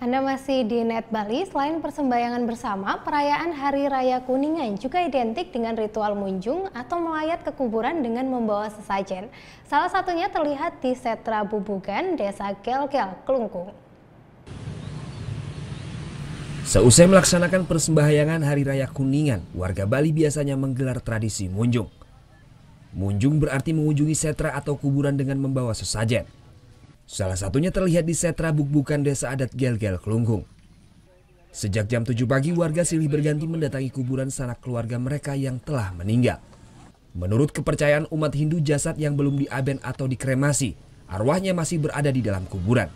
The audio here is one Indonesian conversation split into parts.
Anda masih di Net Bali. Selain persembahyangan bersama, perayaan Hari Raya Kuningan juga identik dengan ritual munjung atau melayat ke kuburan dengan membawa sesajen. Salah satunya terlihat di Setra Bubugan, Desa Gel-Gel, Klungkung. Seusai melaksanakan persembahyangan Hari Raya Kuningan, warga Bali biasanya menggelar tradisi munjung. Munjung berarti mengunjungi setra atau kuburan dengan membawa sesajen. Salah satunya terlihat di Setra Bubugan Desa Adat Gel-Gel, Klungkung. Sejak jam 7 pagi, warga silih berganti mendatangi kuburan sanak keluarga mereka yang telah meninggal. Menurut kepercayaan umat Hindu, jasad yang belum diaben atau dikremasi, arwahnya masih berada di dalam kuburan.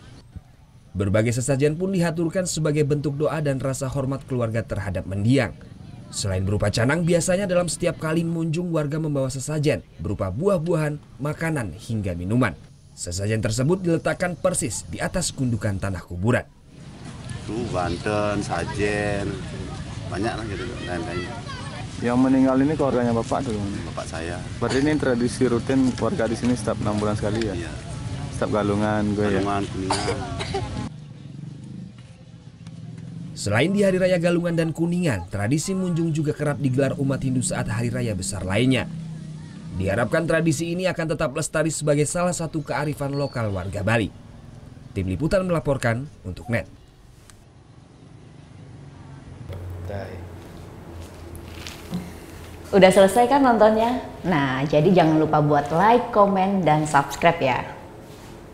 Berbagai sesajen pun dihaturkan sebagai bentuk doa dan rasa hormat keluarga terhadap mendiang. Selain berupa canang, biasanya dalam setiap kali munjung warga membawa sesajen berupa buah-buahan, makanan hingga minuman. Sesajen tersebut diletakkan persis di atas gundukan tanah kuburan. Banten, sajen, banyak lah gitu lain-lain. Yang meninggal ini keluarganya Bapak dulu? Bapak saya. Berarti ini tradisi rutin warga di sini setiap 6 bulan sekali ya? Iya. Setiap galungan gue Galungan, ya? Kuningan. Selain di Hari Raya Galungan dan Kuningan, tradisi munjung juga kerap digelar umat Hindu saat hari raya besar lainnya. Diharapkan tradisi ini akan tetap lestari sebagai salah satu kearifan lokal warga Bali. Tim Liputan melaporkan untuk Net. Udah selesai kan nontonnya? Nah, jadi jangan lupa buat like, komen, dan subscribe ya.